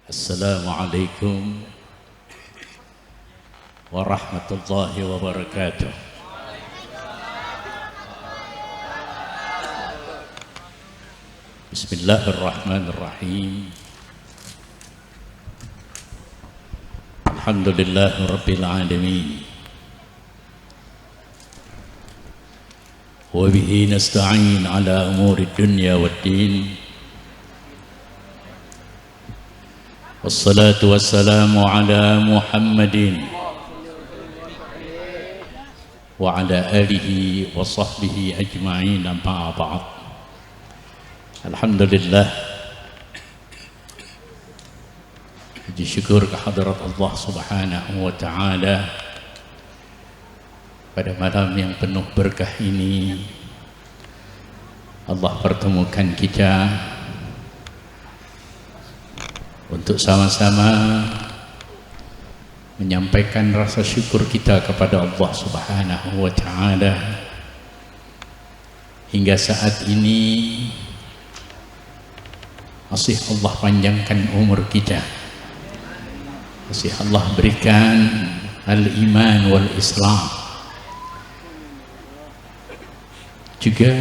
Assalamualaikum warahmatullahi wabarakatuh. Bismillahirrahmanirrahim. Alhamdulillahi rabbil alamin. Wa bihi nasta'in ala umuri dunya waddin. Wassalatu wassalamu ala Muhammadin wa ala alihi wa sahbihi ajma'in, amma ba'd. Alhamdulillah, puji syukur kehadirat Allah subhanahu wa ta'ala pada malam yang penuh berkah ini. Allah pertemukan kita untuk sama-sama menyampaikan rasa syukur kita kepada Allah subhanahu wa ta'ala. Hingga saat ini masih Allah panjangkan umur kita, masih Allah berikan al-iman wal islam, juga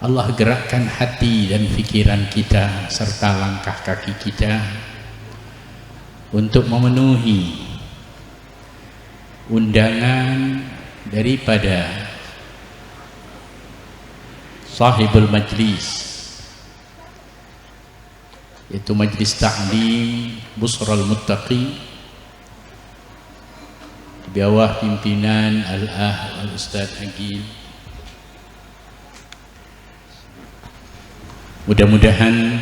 Allah gerakkan hati dan pikiran kita serta langkah kaki kita untuk memenuhi undangan daripada sahibul majlis, yaitu Majlis Ta'lim Busral Muttaqi di bawah pimpinan Al-Ustaz Agil. Mudah-mudahan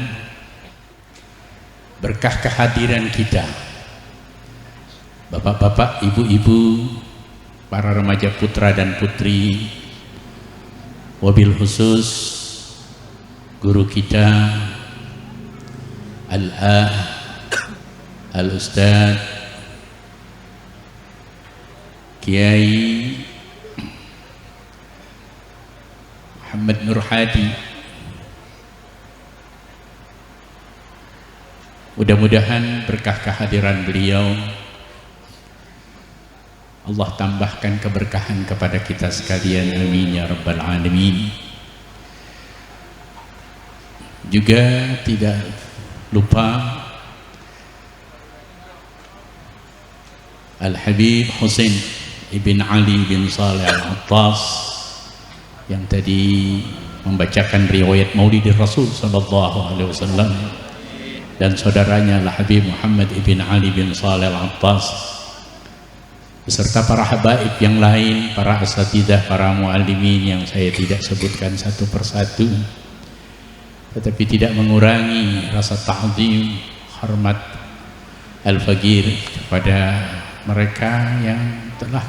berkah kehadiran kita, bapak-bapak, ibu-ibu, para remaja putra dan putri, wabil khusus guru kita Al-Ustaz Kiai Muhammad Nur Hadi. Mudah-mudahan berkah kehadiran beliau Allah tambahkan keberkahan kepada kita sekalian, amin ya rabbal alamin. Juga tidak lupa Al-Habib Husain ibn Ali bin Saleh Al-Attas yang tadi membacakan riwayat Maulid Rasul sallallahu alaihi wasallam, dan saudaranya Al-Habib Muhammad ibn Ali bin Saleh Al-Attas beserta para habaib yang lain, para asatidzah, para muallimin yang saya tidak sebutkan satu persatu, tetapi tidak mengurangi rasa ta'zim, hormat al-faqir kepada mereka yang telah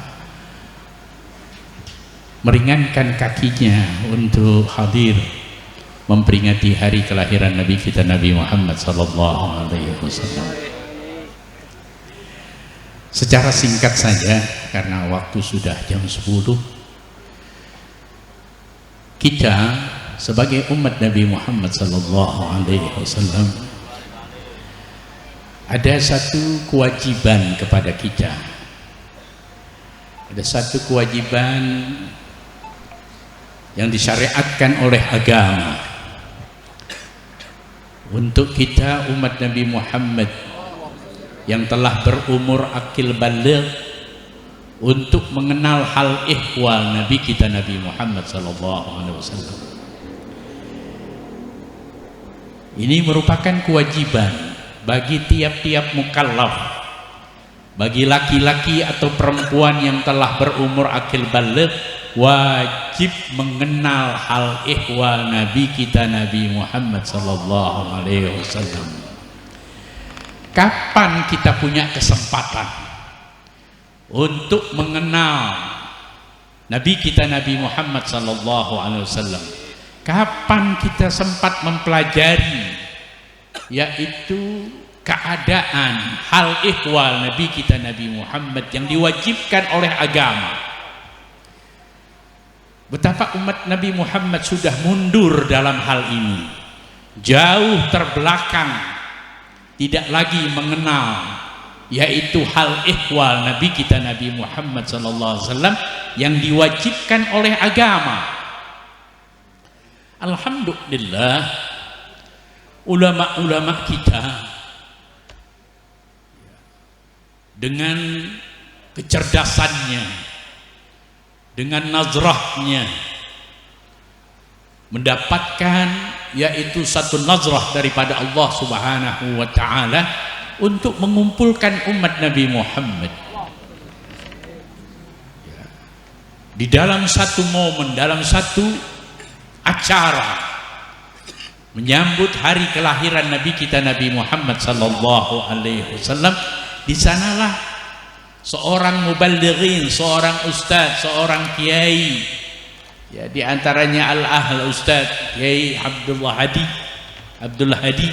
meringankan kakinya untuk hadir memperingati hari kelahiran Nabi kita Nabi Muhammad sallallahu alaihi wasallam. Secara singkat saja karena waktu sudah jam 10, kita sebagai umat Nabi Muhammad sallallahu alaihi wasallam ada satu kewajiban kepada kita. Ada satu kewajiban yang disyariatkan oleh agama untuk kita umat Nabi Muhammad yang telah berumur akil baligh untuk mengenal hal ihwal Nabi kita Nabi Muhammad sallallahu alaihi wasallam. Ini merupakan kewajiban bagi tiap-tiap mukallaf, bagi laki-laki atau perempuan yang telah berumur akil baligh, wajib mengenal hal ihwal Nabi kita Nabi Muhammad sallallahu alaihi wasallam. Kapan kita punya kesempatan untuk mengenal Nabi kita Nabi Muhammad sallallahu alaihi wasallam? Kapan kita sempat mempelajari yaitu keadaan hal ihwal Nabi kita Nabi Muhammad yang diwajibkan oleh agama? Betapa umat Nabi Muhammad sudah mundur dalam hal ini. jauh terbelakang, tidak lagi mengenal yaitu hal ihwal Nabi kita Nabi Muhammad SAW yang diwajibkan oleh agama. Alhamdulillah, ulama-ulama kita dengan kecerdasannya, dengan nazrahnya, mendapatkan yaitu satu nazrah daripada Allah Subhanahu wa ta'ala untuk mengumpulkan umat Nabi Muhammad di dalam satu momen, dalam satu acara menyambut hari kelahiran Nabi kita Nabi Muhammad sallallahu alaihi wasallam. Di sanalah seorang muballighin, seorang ustaz, seorang kiai, ya di antaranya al-ahl Ustaz Kiai Abdul Hadi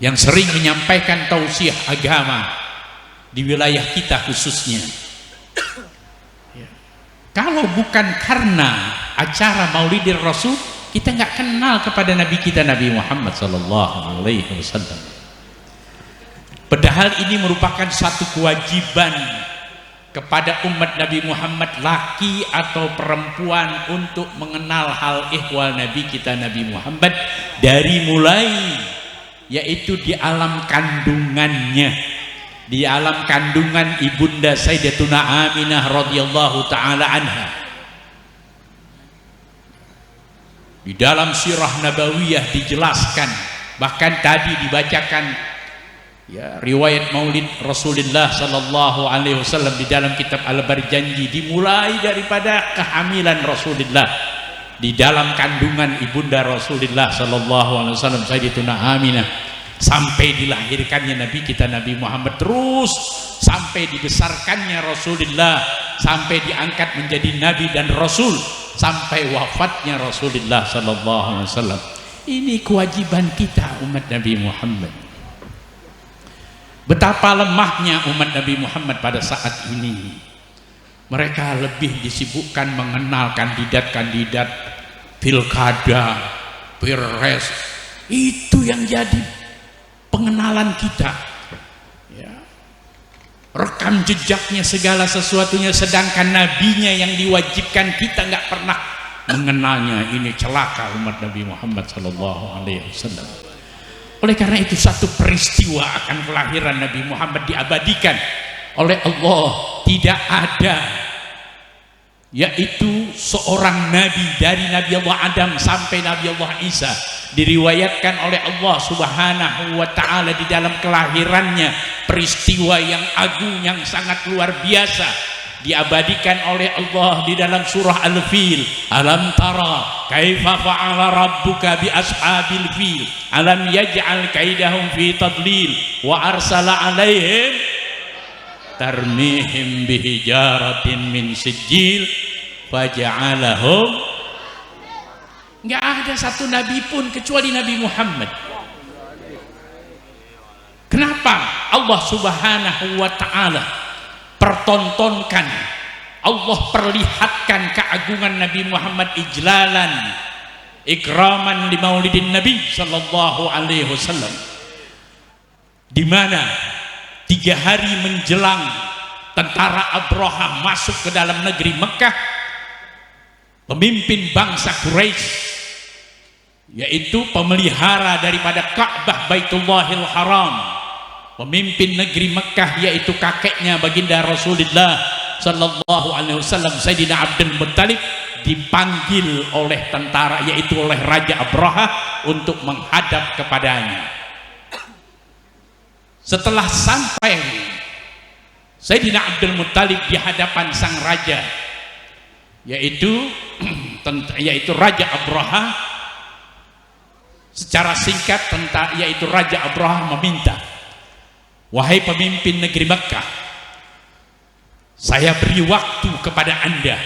yang sering menyampaikan tausiah agama di wilayah kita khususnya. Kalau bukan karena acara Maulidir Rasul, kita nggak kenal kepada Nabi kita Nabi Muhammad sallallahu alaihi wasallam. Padahal ini merupakan satu kewajiban kepada umat Nabi Muhammad, laki atau perempuan, untuk mengenal hal ihwal Nabi kita Nabi Muhammad dari mulai yaitu di alam kandungannya, di alam kandungan ibunda Sayyidatuna Aminah radhiyallahu taala anha. Di dalam sirah nabawiyah dijelaskan, bahkan tadi dibacakan ya riwayat Maulid Rasulullah sallallahu alaihi wasallam di dalam kitab Al-Barjanji, dimulai daripada kehamilan Rasulullah di dalam kandungan ibunda Rasulullah sallallahu alaihi wasallam Sayyidatuna Aminah, sampai dilahirkannya Nabi kita Nabi Muhammad, terus sampai dibesarkannya Rasulullah, sampai diangkat menjadi Nabi dan Rasul, sampai wafatnya Rasulullah sallallahu alaihi wasallam. Ini kewajiban kita umat Nabi Muhammad. Betapa lemahnya umat Nabi Muhammad pada saat ini. Mereka lebih disibukkan mengenal kandidat-kandidat pilkada, pilpres. Itu yang jadi pengenalan kita ya. Rekam jejaknya segala sesuatunya, sedangkan nabinya yang diwajibkan kita nggak pernah mengenalnya. Ini celaka umat Nabi Muhammad SAW. Oleh karena itu, satu peristiwa akan kelahiran Nabi Muhammad diabadikan oleh Allah. Tidak ada yaitu seorang nabi dari Nabi Allah Adam sampai Nabi Allah Isa diriwayatkan oleh Allah Subhanahu wa ta'ala di dalam kelahirannya peristiwa yang agung, yang sangat luar biasa, diabadikan oleh Allah di dalam surah Al-Fil. Alam tara kaifa fa'ala rabbuka bi ashabil fil alam yaj'al kaidahum fi tadlil wa arsala alaihim tarmihim bihijaratin min sijil faja'alahum. Nggak ada satu nabi pun kecuali Nabi Muhammad. Kenapa Allah Subhanahu wa ta'ala pertontonkan, Allah perlihatkan keagungan Nabi Muhammad ijlalan ikraman di maulidin Nabi sallallahu alaihi wasallam, di mana 3 hari menjelang tentara Abraha masuk ke dalam negeri Mekah, pemimpin bangsa Quraisy, yaitu pemelihara daripada Ka'bah Baitullahil Haram, pemimpin negeri Mekah, yaitu kakeknya baginda Rasulullah sallallahu alaihi wasallam Sayyidina Abdul Muttalib, dipanggil oleh tentara, yaitu oleh Raja Abraha, untuk menghadap kepadanya. Setelah sampai Sayyidina Abdul Muttalib di hadapan sang raja, yaitu Raja Abraha, secara singkat yaitu Raja Abraha meminta, wahai pemimpin negeri Mekah, saya beri waktu kepada Anda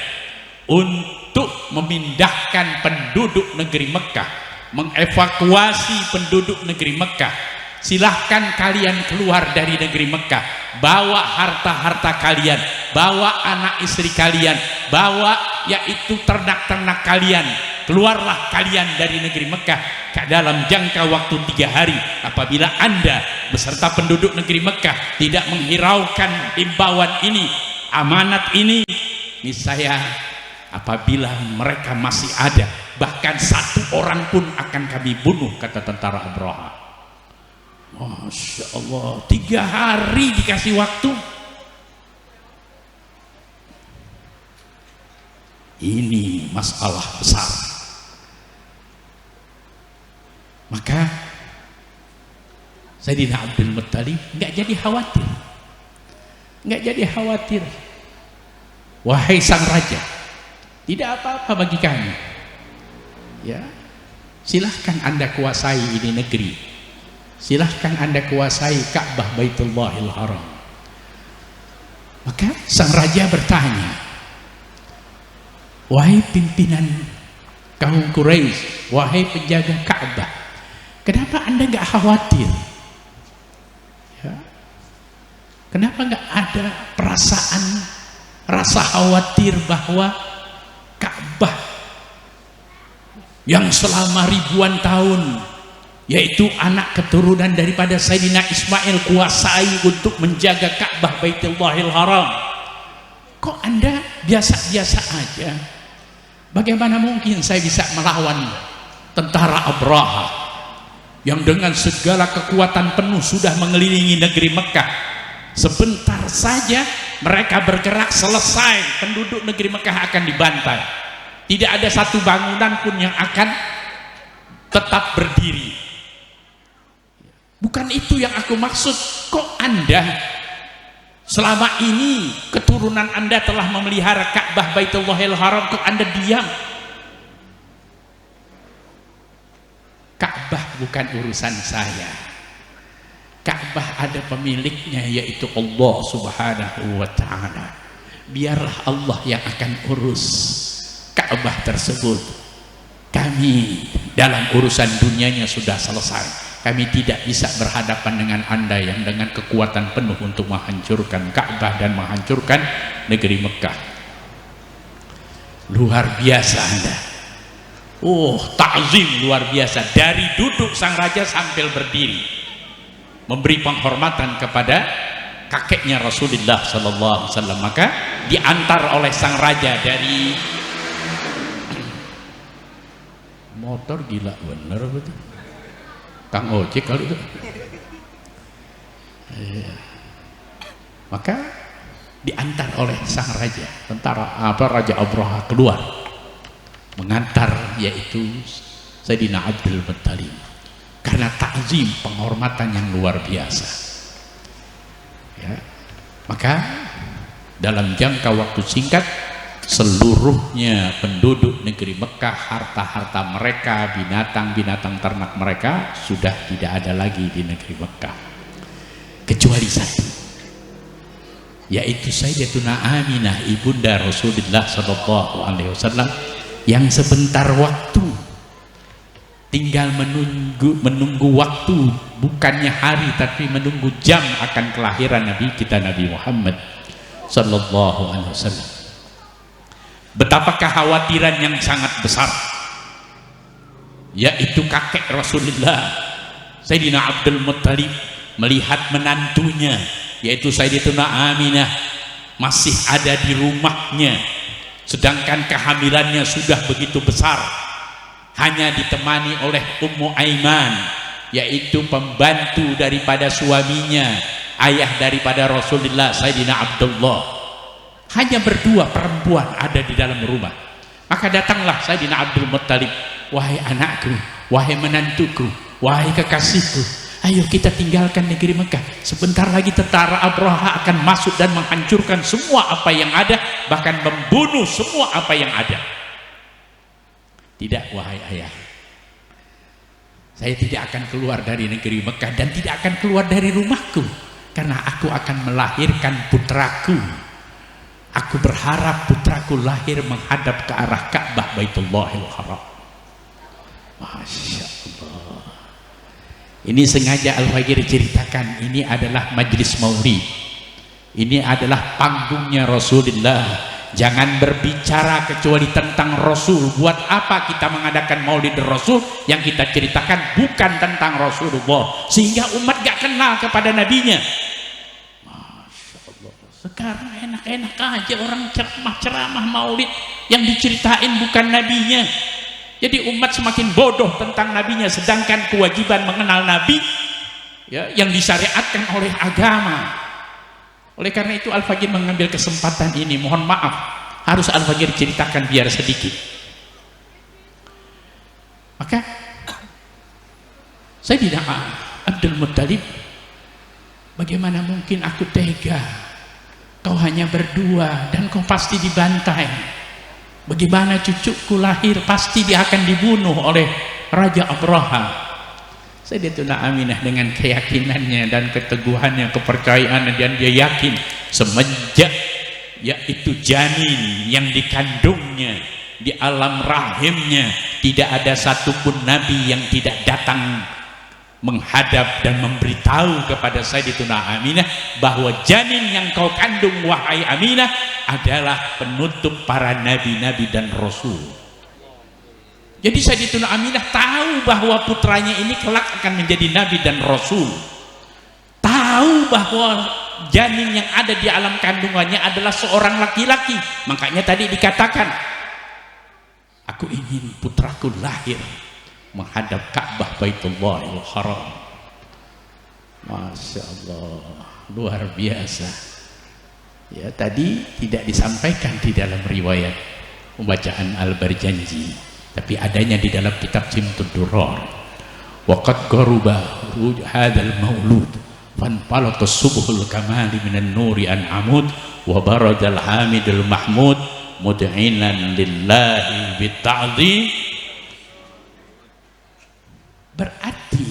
untuk memindahkan penduduk negeri Mekah, mengevakuasi penduduk negeri Mekah. Silahkan kalian keluar dari negeri Mekah, bawa harta-harta kalian, bawa anak istri kalian, bawa yaitu ternak-ternak kalian, keluarlah kalian dari negeri Mekah dalam jangka waktu 3 hari. Apabila Anda beserta penduduk negeri Mekah tidak menghiraukan imbauan ini, amanat ini, niscaya apabila mereka masih ada, bahkan 1 orang pun akan kami bunuh, kata tentara Abraha. Masya Allah, 3 hari dikasih waktu. Ini masalah besar. Maka Sayyidina Abdul Muttalib nggak jadi khawatir, nggak jadi khawatir. Wahai sang raja, tidak apa-apa bagi kami. Ya, silahkan Anda kuasai ini negeri, silahkan Anda kuasai Ka'bah Baitullahil Haram. Maka sang raja bertanya, wahai pimpinan kaum Quraisy, wahai penjaga Ka'bah, kenapa Anda nggak khawatir? Ya. Kenapa nggak ada perasaan rasa khawatir bahwa Ka'bah yang selama ribuan tahun, yaitu anak keturunan daripada Sayyidina Ismail, kuasai untuk menjaga Ka'bah Baitullahil Haram, kok Anda biasa-biasa aja? Bagaimana mungkin saya bisa melawan tentara Abraha yang dengan segala kekuatan penuh sudah mengelilingi negeri Mekah? Sebentar saja mereka bergerak, selesai penduduk negeri Mekah akan dibantai. Tidak ada satu bangunan pun yang akan tetap berdiri. Bukan itu yang aku maksud. Kok Anda selama ini keturunan Anda telah memelihara Ka'bah Baitullahil Haram, kok Anda diam? Ka'bah bukan urusan saya. Ka'bah ada pemiliknya, yaitu Allah Subhanahu wa ta'ala. Biarlah Allah yang akan urus Ka'bah tersebut. Kami dalam urusan dunianya sudah selesai. Kami tidak bisa berhadapan dengan Anda yang dengan kekuatan penuh untuk menghancurkan Ka'bah dan menghancurkan negeri Mekah. Luar biasa Anda. Oh, ta'zim luar biasa. Dari duduk sang raja sambil berdiri, memberi penghormatan kepada kakeknya Rasulullah sallallahu alaihi wasallam. Maka diantar oleh sang raja dari motor, gila bener betul. Kang ojek kalau itu. Maka diantar oleh sang raja, Raja Abraha keluar mengantar, yaitu Sayyidina Abdul Muttalib, karena takzim, penghormatan yang luar biasa. Ya. Maka dalam jangka waktu singkat, seluruhnya penduduk negeri Mekah, harta-harta mereka, binatang-binatang ternak mereka sudah tidak ada lagi di negeri Mekah, kecuali satu, yaitu Sayyidatuna Aminah, ibunda Rasulullah sallallahu alaihi wasallam, yang sebentar waktu, tinggal menunggu waktu, bukannya hari tapi menunggu jam akan kelahiran Nabi kita, Nabi Muhammad sallallahu alaihi wasallam. Betapa kekhawatiran yang sangat besar, yaitu kakek Rasulullah Sayyidina Abdul Muttalib melihat menantunya, yaitu Sayyidatuna Aminah, masih ada di rumahnya, sedangkan kehamilannya sudah begitu besar, hanya ditemani oleh Ummu Aiman, yaitu pembantu daripada suaminya, ayah daripada Rasulullah Sayyidina Abdullah. Hanya berdua perempuan ada di dalam rumah. Maka datanglah Sayyidina Abdul Muttalib, wahai anakku, wahai menantuku, wahai kekasihku, ayo kita tinggalkan negeri Mekah. Sebentar lagi tentara Abraha akan masuk dan menghancurkan semua apa yang ada, bahkan membunuh semua apa yang ada. Tidak, wahai ayah, saya tidak akan keluar dari negeri Mekah dan tidak akan keluar dari rumahku, karena aku akan melahirkan putraku. Aku berharap putraku lahir menghadap ke arah Ka'bah Baitullahil Haram. Masya Allah. Ini sengaja Al-Faqir ceritakan, ini adalah majlis maulid, ini adalah panggungnya Rasulullah Jangan berbicara kecuali tentang Rasul. Buat apa kita mengadakan Maulid Rasul yang kita ceritakan bukan tentang Rasulullah, sehingga umat gak kenal kepada nabinya. Masya Allah, sekarang enak-enak aja orang ceramah Maulid yang diceritain bukan nabinya. Jadi umat semakin bodoh tentang nabinya, sedangkan kewajiban mengenal nabi ya, yang disyariatkan oleh agama. Oleh karena itu Al-Fagir mengambil kesempatan ini, mohon maaf harus Al-Fagir ceritakan biar sedikit. Maka saya bilang, Abdul Muttalib, bagaimana mungkin aku tega? Kau hanya berdua dan kau pasti dibantai. Bagaimana cucuku lahir pasti dia akan dibunuh oleh Raja Abraha. Sayyidatuna Aminah dengan keyakinannya dan keteguhannya, kepercayaannya, dan dia yakin semenjak yaitu janin yang dikandungnya di alam rahimnya tidak ada satupun nabi yang tidak datang menghadap dan memberitahu kepada Sayyidatuna Aminah bahwa janin yang kau kandung wahai Aminah adalah penutup para nabi-nabi dan rasul. Jadi Sayyidatuna Aminah tahu bahwa putranya ini kelak akan menjadi nabi dan rasul. Tahu bahwa janin yang ada di alam kandungannya adalah seorang laki-laki. Makanya tadi dikatakan, aku ingin putraku lahir menghadap Ka'bah Baitullahil Haram. Masya Allah, luar biasa. Ya, tadi tidak disampaikan di dalam riwayat pembacaan Al-Barjanji, tapi adanya di dalam kitab Simtud Durar. Waqad qaruba hadzal maulud fanfalaka subhul kamali minan nuri an amud wa baradal hamidul mahmud mud'inan lillahi bitta'dhim. Berarti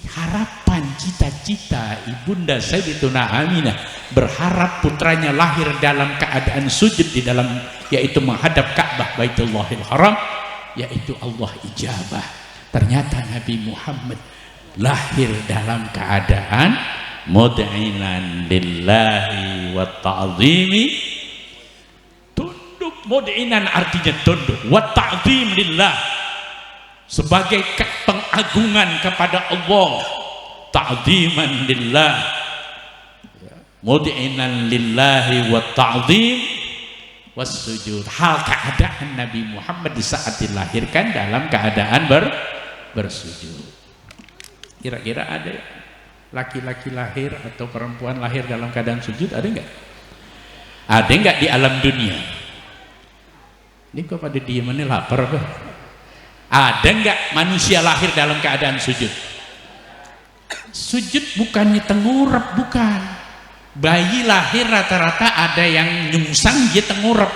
harapan cita-cita ibunda Sayyidatuna Aminah berharap putranya lahir dalam keadaan sujud di dalam, yaitu menghadap Ka'bah Baitullahil Haram, yaitu Allah ijabah. Ternyata Nabi Muhammad lahir dalam keadaan mud'inan lillahi wa ta'zimi, tunduk. Mud'inan artinya tunduk, wa ta'zim lillah, sebagai pengagungan kepada Allah, ta'ziman lillah, mud'inan lillahi wa ta'zim wassujud. Hal keadaan Nabi Muhammad di saat dilahirkan dalam keadaan bersujud. Kira-kira ada laki-laki lahir atau perempuan lahir dalam keadaan sujud? Ada enggak? Ada enggak di alam dunia? Ini kok pada diemannya lapar apa? Ada enggak manusia lahir dalam keadaan sujud? Sujud bukannya tengurap, bukan. Bayi lahir rata-rata ada yang nyungsang, dia tengurap,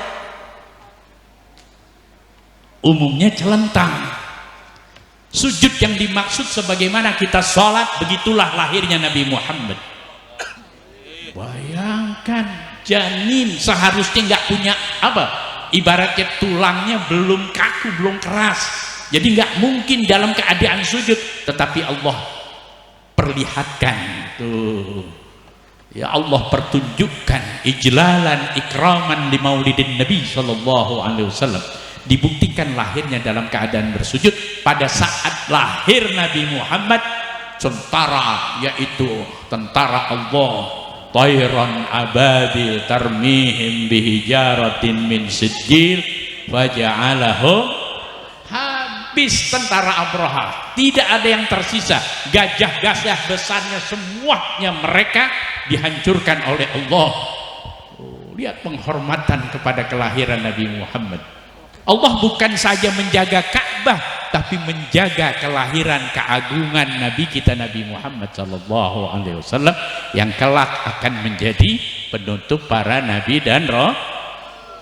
umumnya celentang. Sujud yang dimaksud sebagaimana kita sholat, begitulah lahirnya Nabi Muhammad. Bayangkan janin seharusnya nggak punya apa, ibaratnya tulangnya belum kaku, belum keras, jadi nggak mungkin dalam keadaan sujud, tetapi Allah perlihatkan tuh. Ya Allah pertunjukkan ijlalan ikraman li maulidin Nabi sallallahu alaihi wasallam. Dibuktikan lahirnya dalam keadaan bersujud. Pada saat lahir Nabi Muhammad, tentara, yaitu tentara Allah, tayran ababil tarmihim bihijaratin min sijil faja'alahum, habis tentara Abraha, tidak ada yang tersisa, gajah-gajah besarnya semuanya mereka dihancurkan oleh Allah. Lihat penghormatan kepada kelahiran Nabi Muhammad. Allah bukan saja menjaga Ka'bah, tapi menjaga kelahiran keagungan Nabi kita Nabi Muhammad sallallahu alaihi wasallam yang kelak akan menjadi penutup para nabi dan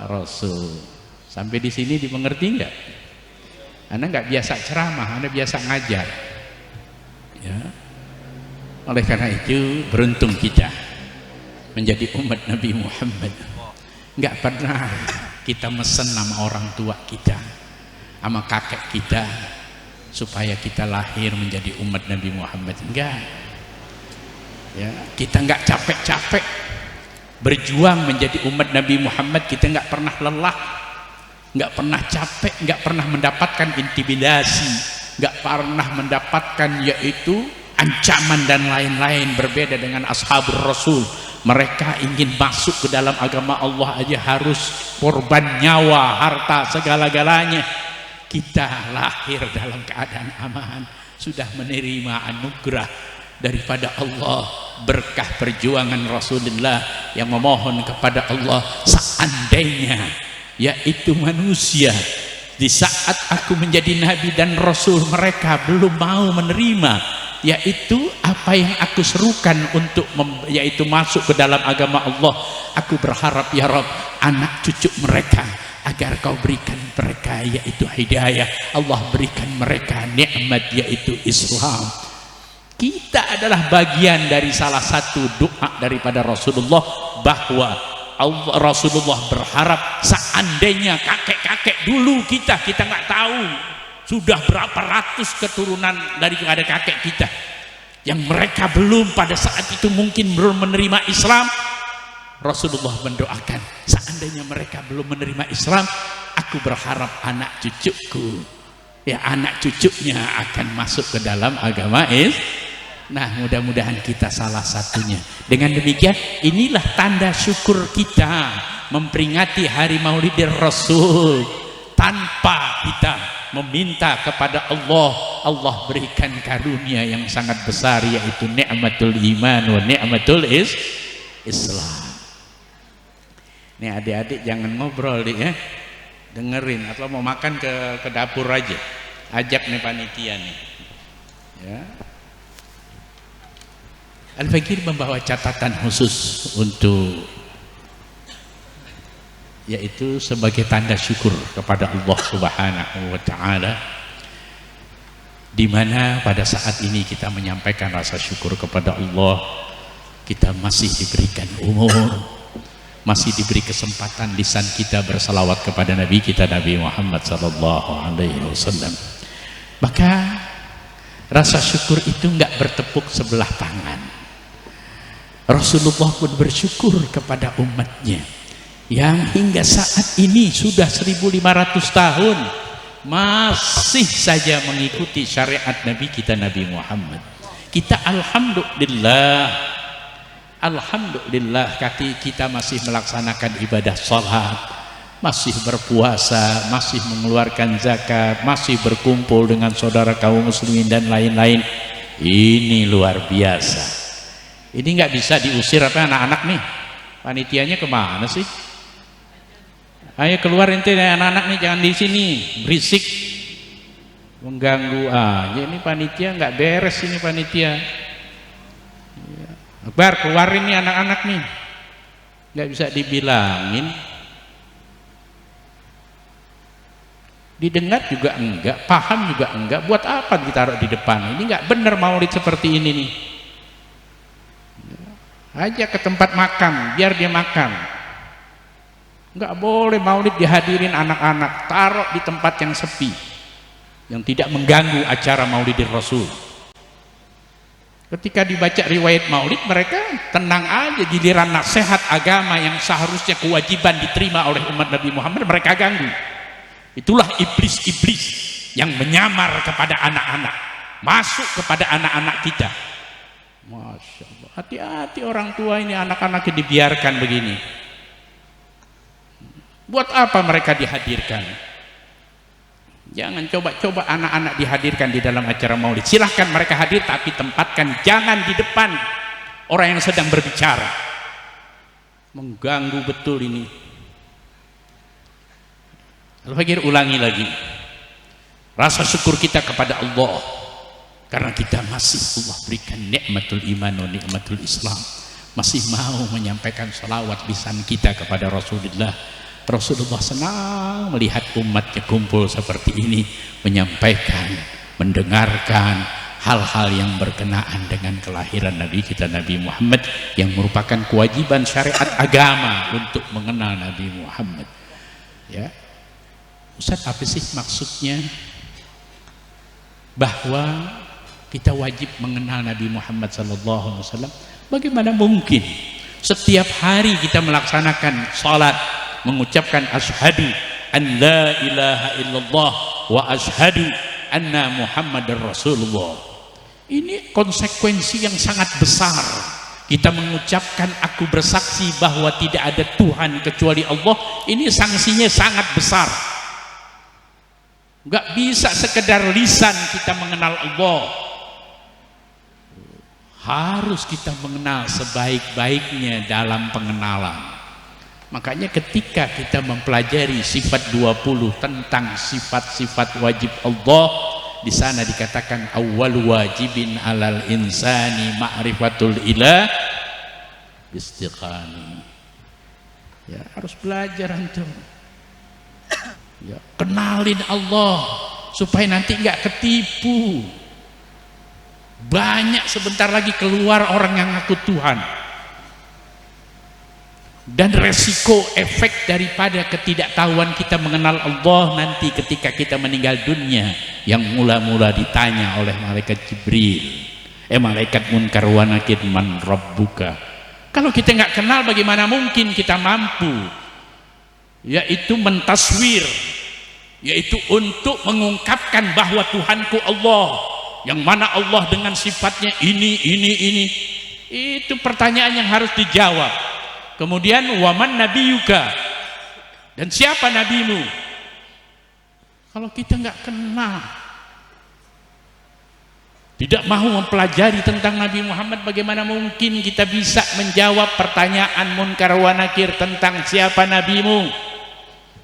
rasul. Sampai di sini dimengerti enggak? Anda nggak biasa ceramah, Anda biasa ngajar. Ya. Oleh karena itu beruntung kita menjadi umat Nabi Muhammad. Nggak pernah kita mesen nama orang tua kita, sama kakek kita, supaya kita lahir menjadi umat Nabi Muhammad. Enggak. Ya, kita nggak capek-capek berjuang menjadi umat Nabi Muhammad, kita nggak pernah lelah, nggak pernah capek, nggak pernah mendapatkan intimidasi, nggak pernah mendapatkan yaitu ancaman dan lain-lain. Berbeda dengan ashabul Rasul, mereka ingin masuk ke dalam agama Allah aja harus korban nyawa, harta, segala-galanya. Kita lahir dalam keadaan aman, sudah menerima anugerah daripada Allah, berkah perjuangan Rasulullah yang memohon kepada Allah, seandainya yaitu manusia di saat aku menjadi nabi dan rasul mereka belum mau menerima yaitu apa yang aku serukan untuk yaitu masuk ke dalam agama Allah, aku berharap ya Rabb, anak cucu mereka agar kau berikan mereka yaitu hidayah, Allah berikan mereka nikmat yaitu Islam. Kita adalah bagian dari salah satu doa daripada Rasulullah, bahwa Rasulullah berharap seandainya kakek-kakek dulu kita nggak tahu sudah berapa ratus keturunan daripada kakek kita yang mereka belum pada saat itu mungkin belum menerima Islam. Rasulullah mendoakan seandainya mereka belum menerima Islam, aku berharap anak cucuku ya anak cucunya akan masuk ke dalam agama Islam. Nah, mudah-mudahan kita salah satunya. Dengan demikian, inilah tanda syukur kita memperingati hari Maulidin Rasul tanpa kita meminta kepada Allah. Allah berikan karunia yang sangat besar yaitu nikmatul iman wa nikmatul Islam. Nih adik-adik jangan ngobrol nih ya. Dengerin atau mau makan ke dapur aja. Ajak nih panitia nih. Ya. Al-Fakir membawa catatan khusus untuk yaitu sebagai tanda syukur kepada Allah Subhanahu wa taala, di mana pada saat ini kita menyampaikan rasa syukur kepada Allah, kita masih diberikan umur, masih diberi kesempatan lisan kita bersalawat kepada Nabi kita Nabi Muhammad sallallahu alaihi wasallam. Maka rasa syukur itu enggak bertepuk sebelah tangan. Rasulullah pun bersyukur kepada umatnya yang hingga saat ini sudah 1500 tahun masih saja mengikuti syariat Nabi kita Nabi Muhammad. Kita alhamdulillah kita masih melaksanakan ibadah salat, masih berpuasa, masih mengeluarkan zakat, masih berkumpul dengan saudara kaum muslimin dan lain-lain. Ini luar biasa. Ini nggak bisa diusir apa anak-anak nih? Panitianya kemana sih? Ayo keluar ente anak-anak nih, jangan di sini berisik, mengganggu aja. Ini panitia nggak beres ini panitia. Akbar keluarin nih anak-anak nih, nggak bisa dibilangin. Didengar juga enggak, paham juga enggak. Buat apa ditaruh di depan? Ini nggak bener maulid seperti ini nih. Aja ke tempat makan biar dia makan. Nggak boleh maulid dihadirin anak-anak, taruh di tempat yang sepi yang tidak mengganggu acara Maulidin Rasul. Ketika dibaca riwayat maulid mereka tenang aja, giliran nasihat agama yang seharusnya kewajiban diterima oleh umat Nabi Muhammad mereka ganggu. Itulah iblis-iblis yang menyamar kepada anak-anak, masuk kepada anak-anak kita. Masya Allah, hati-hati orang tua ini, anak-anaknya dibiarkan begini. Buat apa mereka dihadirkan? Jangan coba-coba anak-anak dihadirkan di dalam acara maulid. Silahkan mereka hadir, tapi tempatkan jangan di depan orang yang sedang berbicara. Mengganggu betul ini. Al-Fakir ulangi lagi, rasa syukur kita kepada Allah karena kita masih Allah berikan nikmatul iman wa nikmatul Islam, masih mau menyampaikan salawat lisan kita kepada Rasulullah. Rasulullah senang melihat umatnya kumpul seperti ini, menyampaikan, mendengarkan hal-hal yang berkenaan dengan kelahiran Nabi kita Nabi Muhammad yang merupakan kewajiban syariat agama untuk mengenal Nabi Muhammad. Ya, Ustaz, apa sih maksudnya bahwa kita wajib mengenal Nabi Muhammad SAW? Bagaimana mungkin Setiap hari kita melaksanakan sholat, mengucapkan asyhadu an la ilaha illallah wa asyhadu anna muhammadar rasulullah. Ini konsekuensi yang sangat besar. Kita mengucapkan aku bersaksi bahwa tidak ada Tuhan kecuali Allah, ini sanksinya sangat besar. Nggak bisa sekedar lisan kita mengenal Allah, harus kita mengenal sebaik-baiknya dalam pengenalan. Makanya ketika kita mempelajari sifat 20 tentang sifat-sifat wajib Allah, di sana dikatakan awwal wajibin alal insani ma'rifatul ilah istiqani. Ya, harus belajar antum. Ya, kenalin Allah supaya nanti nggak ketipu. Banyak sebentar lagi keluar orang yang ngaku Tuhan. Dan resiko efek daripada ketidaktahuan kita mengenal Allah nanti ketika kita meninggal dunia, yang mula-mula ditanya oleh malaikat Jibril, malaikat Munkar wa Nakir, man rabbuka. Kalau kita nggak kenal, bagaimana mungkin kita mampu yaitu mentaswir, yaitu untuk mengungkapkan bahwa Tuhanku Allah, yang mana Allah dengan sifatnya ini. Itu pertanyaan yang harus dijawab. Kemudian waman nabiyuka, dan siapa nabimu? Kalau kita nggak kenal, tidak mau mempelajari tentang Nabi Muhammad, bagaimana mungkin kita bisa menjawab pertanyaan Munkar wa Nakir tentang siapa nabimu?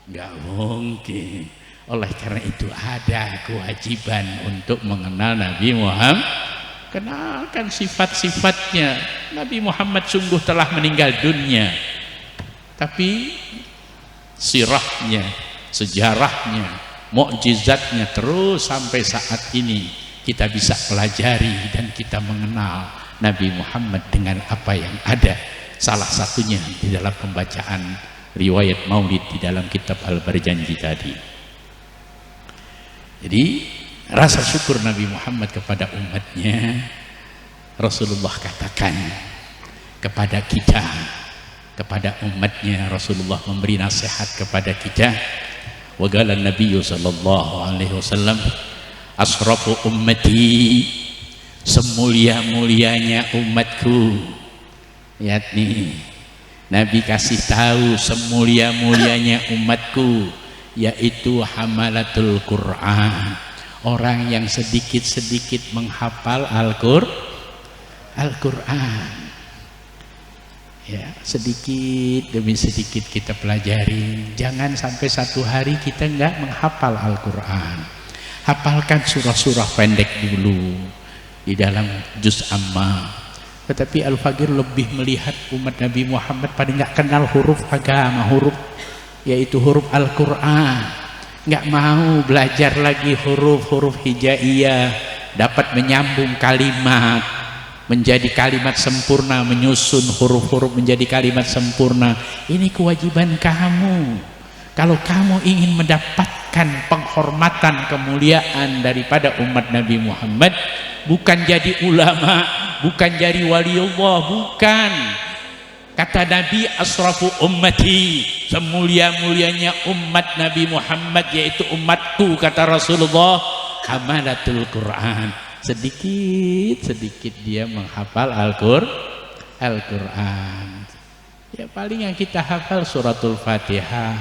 Nggak mungkin. Oleh karena itu ada kewajiban untuk mengenal Nabi Muhammad. Kenalkan sifat-sifatnya. Nabi Muhammad sungguh telah meninggal dunia, tapi sirahnya, sejarahnya, mukjizatnya terus sampai saat ini kita bisa pelajari dan kita mengenal Nabi Muhammad dengan apa yang ada. Salah satunya di dalam pembacaan riwayat Maulid di dalam kitab Al-Barjanji tadi. Jadi rasa syukur Nabi Muhammad kepada umatnya, Rasulullah katakan kepada kita, kepada umatnya, Rasulullah memberi nasihat kepada kita. Wa qala an-nabiy sallallahu alaihi wasallam, asrafu ummati, semulia-mulianya umatku. Lihat nih, Nabi kasih tahu semulia-mulianya umatku, yaitu hamalatul Quran, orang yang sedikit-sedikit menghafal Al-Quran. Ya, sedikit demi sedikit kita pelajari. Jangan sampai satu hari kita nggak menghafal Al-Quran. Hafalkan surah-surah pendek dulu di dalam juz amma. Tetapi Al-Faqir lebih melihat umat Nabi Muhammad pada nggak kenal huruf agama, huruf yaitu huruf Al-Quran. Nggak mau belajar lagi huruf-huruf hijaiyah, dapat menyambung kalimat menjadi kalimat sempurna, menyusun huruf-huruf menjadi kalimat sempurna. Ini kewajiban kamu. Kalau kamu ingin mendapatkan penghormatan, kemuliaan daripada umat Nabi Muhammad, bukan jadi ulama, bukan jadi waliullah, bukan. Kata Nabi, asrafu ummati, semulia-mulianya umat Nabi Muhammad, yaitu umatku, kata Rasulullah, hamalatul Quran. Sedikit-sedikit dia menghafal Al-Quran. Ya paling yang kita hafal suratul Fatihah,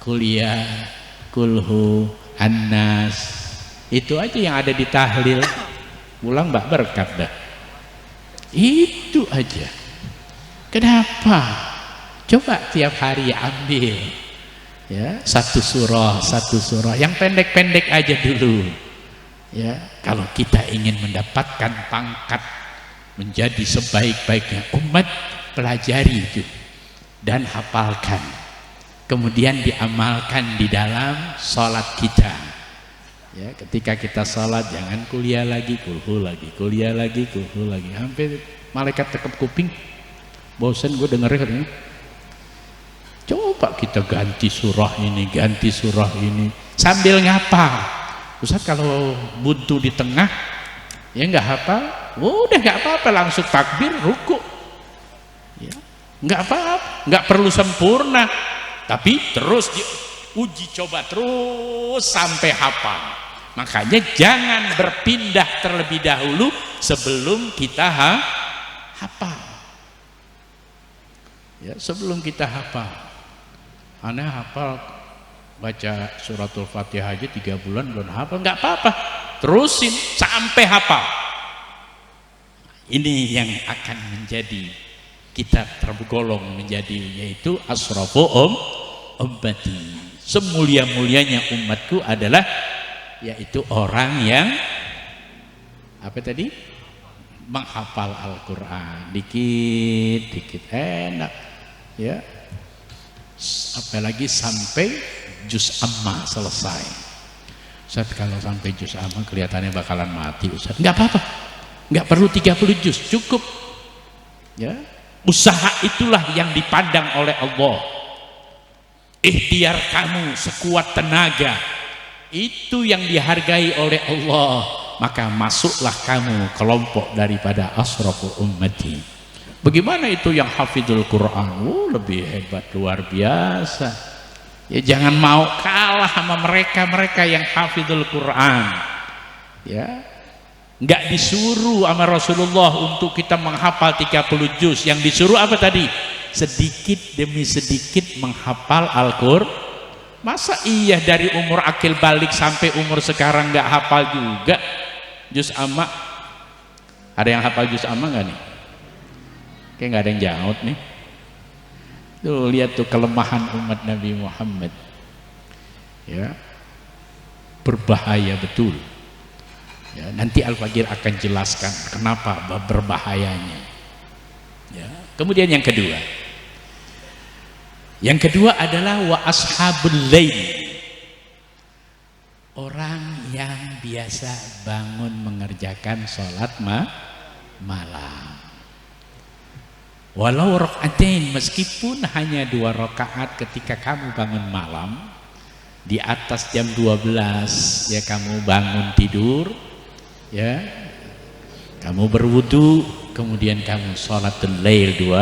kuliah, kulhu, annas, itu aja yang ada di tahlil. Pulang mbak berkat dah. Itu aja. Kenapa? Coba tiap hari ambil ya satu surah yang pendek-pendek aja dulu. Ya, kalau kita ingin mendapatkan pangkat menjadi sebaik-baiknya umat, pelajari itu dan hafalkan. Kemudian diamalkan di dalam sholat kita. Ya, ketika kita sholat jangan kuliah lagi, kulhu lagi, kuliah lagi, kulhu lagi. Sampai malaikat tekep kuping. Bosan gue dengerin. Coba kita ganti surah ini, ganti surah ini sambil ngapa? Ustaz kalau buntu di tengah ya nggak hafal, udah nggak apa-apa, langsung takbir, ruku. Ya, nggak apa-apa, nggak perlu sempurna, tapi terus uji coba terus sampai hafal. Makanya jangan berpindah terlebih dahulu sebelum kita hafal. Ya, sebelum kita hafal. Aneh hafal baca suratul Fatihah aja 3 bulan belum hafal, nggak apa-apa, terusin sampai hafal. Ini yang akan menjadi kita tergolong menjadi, yaitu asrafu ummati, semulia-mulianya umatku adalah yaitu orang yang apa tadi, menghafal Al-Quran dikit-dikit enak ya, apalagi sampai juz amma selesai. Ustaz, kalau sampai juz amma kelihatannya bakalan mati Ustaz. Nggak apa-apa, nggak perlu 30 juz, cukup ya. Usaha itulah yang dipandang oleh Allah. Ikhtiar kamu sekuat tenaga itu yang dihargai oleh Allah, maka masuklah kamu kelompok daripada asraful ummati. Bagaimana itu yang hafidul Quran? Lebih hebat, luar biasa ya. Jangan mau kalah sama mereka yang hafidul Quran ya. Nggak disuruh sama Rasulullah untuk kita menghafal 30 juz. Yang disuruh apa tadi? Sedikit demi sedikit menghafal Al-Qur'an. Masa iya dari umur akil balik sampai umur sekarang nggak hafal juga juz amma? Ada yang hafal juz amma nggak nih? Kayak nggak ada yang jawab nih. Tuh lihat tuh kelemahan umat Nabi Muhammad ya, berbahaya betul ya. Nanti Al-Faqir akan jelaskan kenapa berbahayanya ya. Kemudian yang kedua adalah wa ashabul lail, orang yang biasa bangun mengerjakan sholat malam walau rakaatain, meskipun hanya 2 rakaat ketika kamu bangun malam di atas jam 12 ya, kamu bangun tidur ya, kamu berwudu, kemudian kamu sholatul lail 2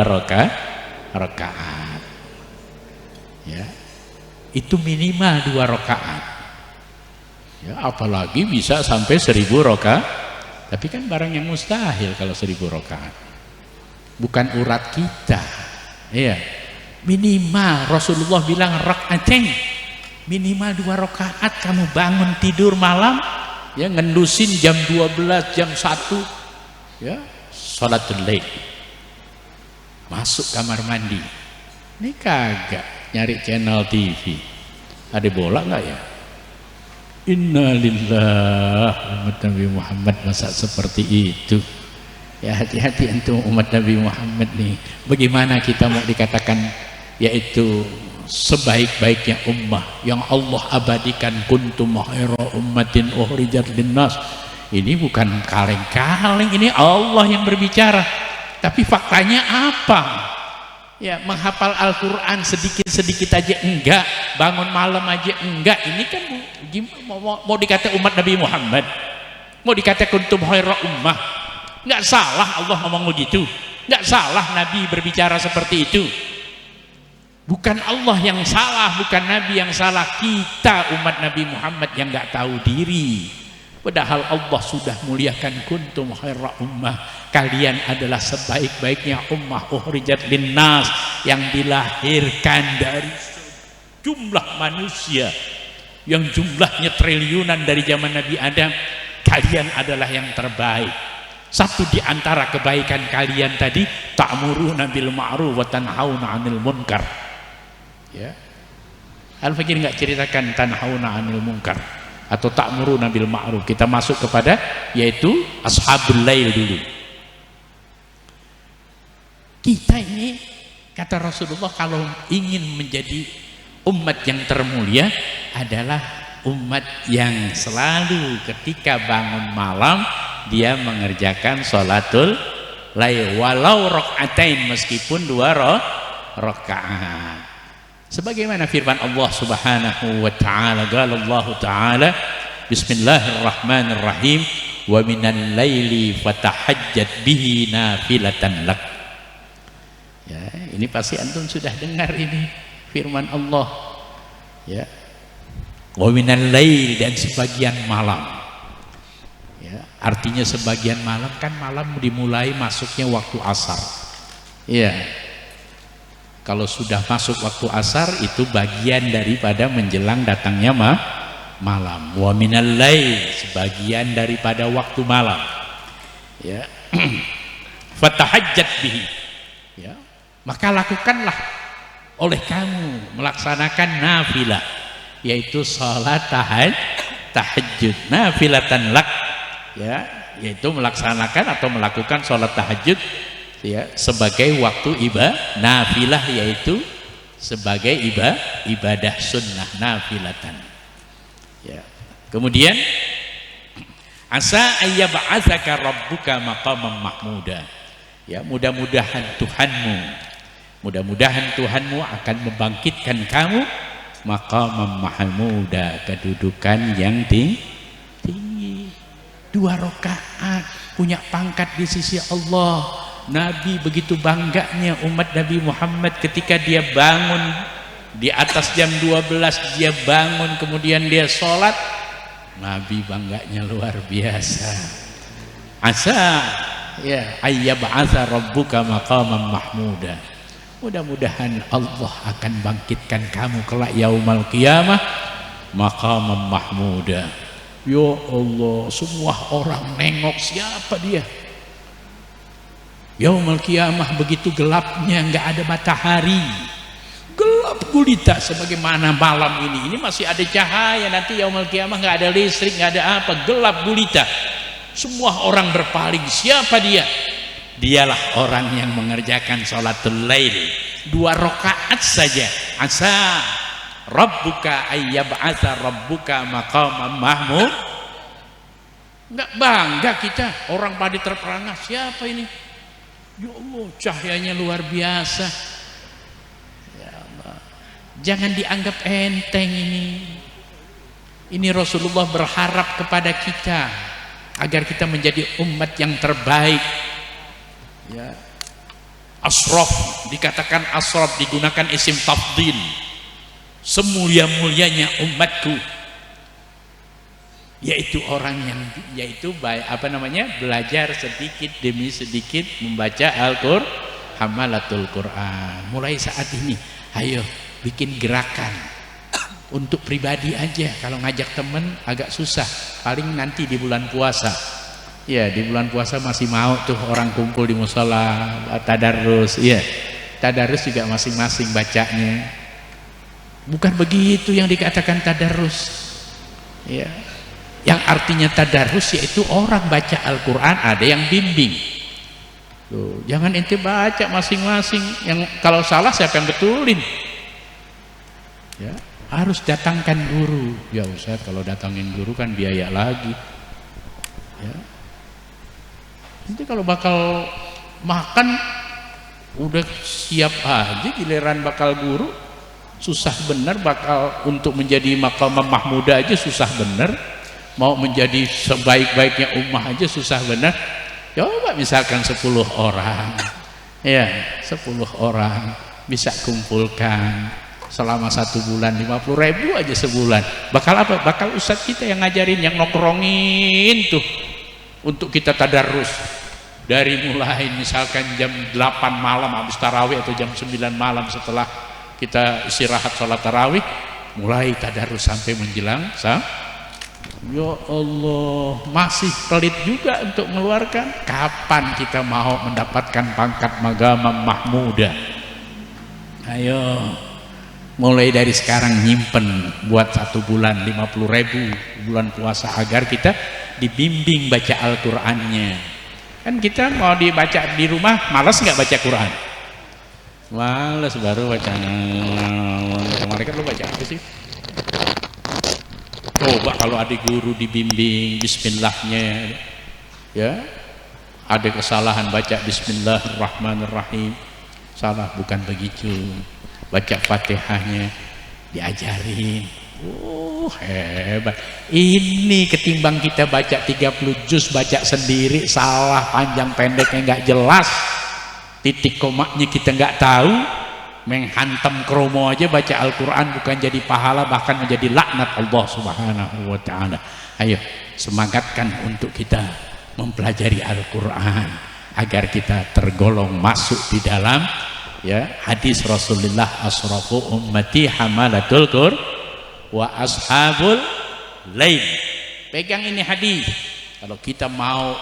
rakaat ya, itu minimal 2 rakaat ya, apalagi bisa sampai 1000 rakaat. Tapi kan barang yang mustahil kalau 1000 rakaat, bukan urat kita ya. Minimal Rasulullah bilang rakaatain, minimal 2 rakaat kamu bangun tidur malam ya, ngendusin jam 12 jam 1 ya, sholatul lail, masuk kamar mandi. Ini kagak nyari channel TV, ada bola nggak ya? Innalillah, umat Nabi Muhammad masa seperti itu ya. Hati-hati untuk umat Nabi Muhammad nih. Bagaimana kita mau dikatakan yaitu sebaik-baiknya ummah yang Allah abadikan, kuntum khaira ummatin ukhrijat linnas. Ini bukan kaleng-kaleng, ini Allah yang berbicara. Tapi faktanya apa ya? Menghafal Al-Quran sedikit-sedikit aja enggak, bangun malam aja enggak. Ini kan mau dikata umat Nabi Muhammad, mau dikata kuntum khaira ummah. Enggak salah Allah ngomong begitu, enggak salah Nabi berbicara seperti itu. Bukan Allah yang salah, bukan Nabi yang salah, kita umat Nabi Muhammad yang nggak tahu diri. Padahal Allah sudah muliakan, kuntum khaira ummah, kalian adalah sebaik-baiknya ummah ukhrijat linnas, yang dilahirkan dari jumlah manusia yang jumlahnya triliunan dari zaman Nabi Adam. Kalian adalah yang terbaik. Satu di antara kebaikan kalian tadi, ta'muruna bil ma'ruf wa tanhauna 'anil munkar. Ya. Al-Faqir nggak ceritakan tanhauna 'anil munkar atau ta'muruna bil ma'ruf. Kita masuk kepada yaitu ashabul lail dulu. Kita ini kata Rasulullah kalau ingin menjadi umat yang termulia adalah umat yang selalu ketika bangun malam dia mengerjakan sholatul lail walau rakaatain, meskipun 2 rakaat. Sebagaimana firman Allah Subhanahu wa taala, qala Allah taala bismillahirrahmanirrahim wa minal laili fatahajjat bihi nafilatan lak. Ya, Ini pasti antum sudah dengar ini firman Allah, ya. Wa minal lail, dan sebagian malam. Ya, artinya sebagian malam kan malam dimulai masuknya waktu asar. Ya. Kalau sudah masuk waktu asar itu bagian daripada menjelang datangnya malam. Wa minal lail, sebagian daripada waktu malam. Ya. Fatahajjat bihi. Ya. Maka lakukanlah oleh kamu melaksanakan nafilah, yaitu salat tahajud, nafilatan lak, ya, yaitu melaksanakan atau melakukan salat tahajud, ya, sebagai waktu ibadah, nafilah yaitu sebagai ibadah sunnah, nafilatan. Ya. Kemudian asa ayyab'atsaka rabbuka maqaman mahmuda. Ya, mudah-mudahan Tuhanmu akan membangkitkan kamu maqaman mahmuda, kedudukan yang tinggi. 2 rakaat punya pangkat di sisi Allah. Nabi begitu bangganya umat Nabi Muhammad ketika dia bangun di atas jam 12, dia bangun kemudian dia sholat. Nabi bangganya luar biasa. Asa ya ayyab'atsa rabbuka maqaman mahmuda. Mudah-mudahan Allah akan bangkitkan kamu kelak yaumal qiyamah maqaman mahmuda. Ya Allah, semua orang nengok siapa dia. Yaumul qiyamah begitu gelapnya, nggak ada matahari, gelap gulita sebagaimana malam ini. Ini masih ada cahaya, nanti yaumul qiyamah nggak ada listrik, nggak ada apa, gelap gulita. Semua orang berpaling, siapa dia? Dialah orang yang mengerjakan sholatul lail 2 rakaat saja. Asa rabbuka ayyab'atsa rabbuka maqaman mahmud. Nggak bangga kita, orang pada terperangah, siapa ini? Ya Allah, cahayanya luar biasa. Ya Allah, jangan dianggap enteng ini. Ini Rasulullah berharap kepada kita agar kita menjadi umat yang terbaik. Ya. Asraf, dikatakan asraf, digunakan isim tafdil, semulia-mulianya umatku, yaitu orang yang belajar sedikit demi sedikit membaca Al-Qur'an, hamalatul Qur'an. Mulai saat ini ayo bikin gerakan untuk pribadi aja. Kalau ngajak temen agak susah, paling nanti di bulan puasa. Ya, di bulan puasa masih mau tuh orang kumpul di musola, tadarus. Iya, tadarus juga masing-masing bacanya. Bukan begitu yang dikatakan tadarus. Ya, yang artinya tadarus yaitu orang baca Al-Quran ada yang bimbing. Tuh, jangan ente baca masing-masing. Yang kalau salah siapa yang betulin? Ya, harus datangkan guru. Ya Ustaz, kalau datangin guru kan biaya lagi. Ya. Nanti kalau bakal makan udah siap aja, giliran bakal guru susah bener. Bakal untuk menjadi maqamah mahmuda aja susah bener, mau menjadi sebaik-baiknya ummah aja susah bener. Coba misalkan 10 orang, ya 10 orang bisa kumpulkan selama 1 bulan 50.000 aja sebulan. Bakal apa? Bakal ustadz kita yang ngajarin, yang nongkrongin tuh untuk kita tadarus. Dari mulai misalkan jam 8 malam habis tarawih atau jam 9 malam setelah kita istirahat sholat tarawih, mulai tadarus sampai menjelang ya Allah, masih pelit juga untuk mengeluarkan. Kapan kita mau mendapatkan pangkat maqamah mahmuda? Ayo mulai dari sekarang nyimpen buat 1 bulan 50.000 bulan puasa agar kita dibimbing baca Al-Qur'annya. Kan kita mau dibaca di rumah, malas nggak baca Quran? Malas, baru baca. Kemarin kan lu baca apa sih? Coba kalau adik guru dibimbing bismillahnya, ya, ada kesalahan baca bismillahirrahmanirrahim, salah, bukan begitu. Baca Fatihahnya diajarin. Hebat. Ini ketimbang kita baca 30 juz baca sendiri, salah panjang pendeknya nggak jelas. titik komaknya kita nggak tahu, menghantam kromo aja baca Al-Quran bukan jadi pahala, bahkan menjadi laknat Allah Subhanahu wa ta'ala. Ayo semangatkan untuk kita mempelajari Al-Quran agar kita tergolong masuk di dalam hadis Rasulullah, asrafu ummati hamalatul qur wa ashabul lail. Pegang ini hadis. Kalau kita mau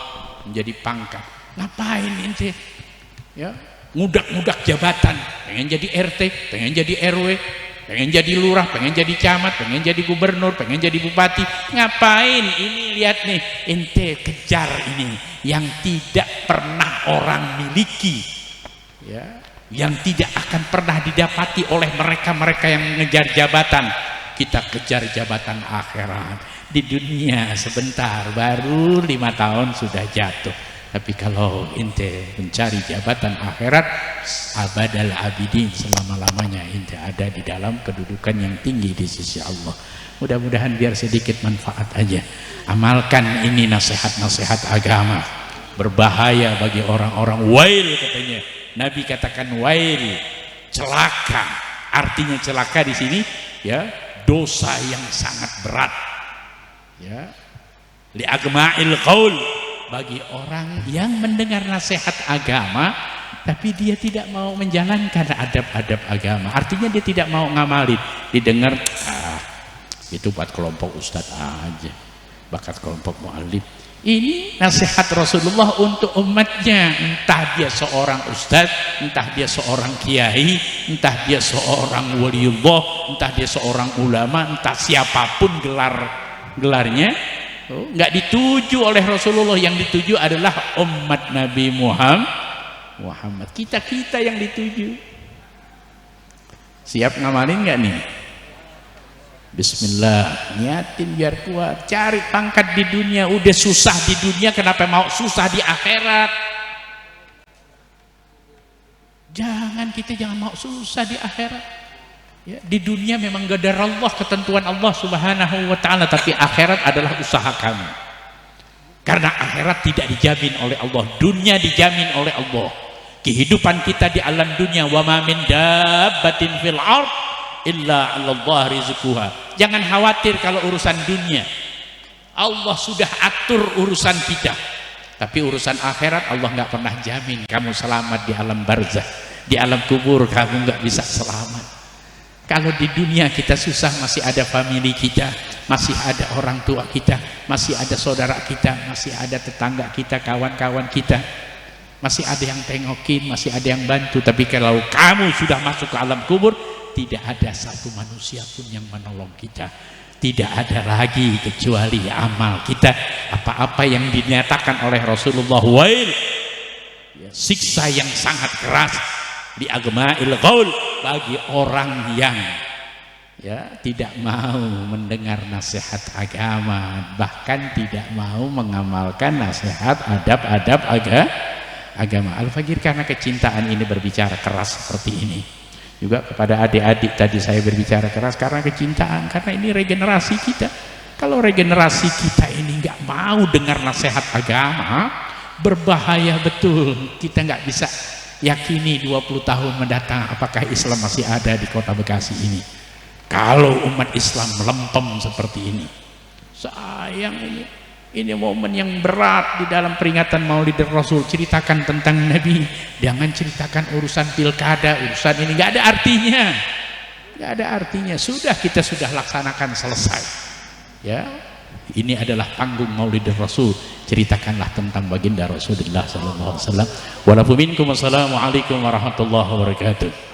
menjadi pangkat, ngapain ente ngudak-ngudak jabatan, pengen jadi RT, pengen jadi RW, pengen jadi lurah, pengen jadi camat, pengen jadi gubernur, pengen jadi bupati. Ngapain? Ini lihat nih, ente kejar ini yang tidak pernah orang miliki, yang tidak akan pernah didapati oleh mereka-mereka yang mengejar jabatan. Kita kejar jabatan akhirat. Di dunia sebentar, baru 5 tahun sudah jatuh. Tapi kalau ente mencari jabatan akhirat, abadal abidin, selama-lamanya ente ada di dalam kedudukan yang tinggi di sisi Allah. Mudah-mudahan biar sedikit manfaat aja. Amalkan ini nasihat-nasihat agama. Berbahaya bagi orang-orang. Wail katanya. Nabi katakan wail, celaka. Artinya celaka di sini dosa yang sangat berat. Li agma'il qaul, bagi orang yang mendengar nasihat agama tapi dia tidak mau menjalankan adab-adab agama. Artinya dia tidak mau ngamalin. Didengar, itu buat kelompok ustadz aja, bakat kelompok mu'alim. Ini nasihat Rasulullah untuk umatnya. Entah dia seorang ustadz, entah dia seorang kiai, entah dia seorang waliullah, entah dia seorang ulama, entah siapapun gelarnya, nggak dituju oleh Rasulullah. Yang dituju adalah umat Nabi Muhammad. Kita yang dituju. Siap ngamalin nggak nih? Bismillah, niatin biar kuat. Cari pangkat di dunia, udah susah di dunia, kenapa mau susah di akhirat? Kita jangan mau susah di akhirat. Di dunia memang qadar Allah, ketentuan Allah Subhanahu wa ta'ala, tapi akhirat adalah usaha kamu. Karena akhirat tidak dijamin oleh Allah, dunia dijamin oleh Allah. Kehidupan kita di alam dunia, wa ma min dabbatin fil ard illa 'alallah rizquha. Jangan khawatir kalau urusan dunia, Allah sudah atur urusan kita. Tapi urusan akhirat Allah nggak pernah jamin kamu selamat di alam barzah, di alam kubur kamu nggak bisa selamat. Kalau di dunia kita susah, masih ada famili kita, masih ada orang tua kita, masih ada saudara kita, masih ada tetangga kita, kawan-kawan kita, masih ada yang tengokin, masih ada yang bantu. Tapi kalau kamu sudah masuk ke alam kubur, tidak ada satu manusia pun yang menolong kita. Tidak ada lagi kecuali amal kita. Apa-apa yang dinyatakan oleh Rasulullah, wail, siksa yang sangat keras di agma'il qaul, bagi orang yang tidak mau mendengar nasihat agama, bahkan tidak mau mengamalkan nasihat adab-adab agama. Al-Fagir karena kecintaan ini berbicara keras seperti ini. Juga kepada adik-adik tadi saya berbicara keras karena kecintaan, karena ini regenerasi kita. Kalau regenerasi kita ini nggak mau dengar nasihat agama, berbahaya betul. Kita nggak bisa yakini 20 tahun mendatang apakah Islam masih ada di kota Bekasi ini. Kalau umat Islam melempem seperti ini, sayang ini momen yang berat di dalam peringatan Maulid Rasul. Ceritakan tentang Nabi, jangan ceritakan urusan pilkada, urusan ini nggak ada artinya, nggak ada artinya. Kita sudah laksanakan, selesai. Ini adalah panggung Maulid Rasul. Ceritakanlah tentang baginda Rasulullah sallallahu alaihi wasallam. Walaupun minkum, wassalamualaikum warahmatullahi wabarakatuh.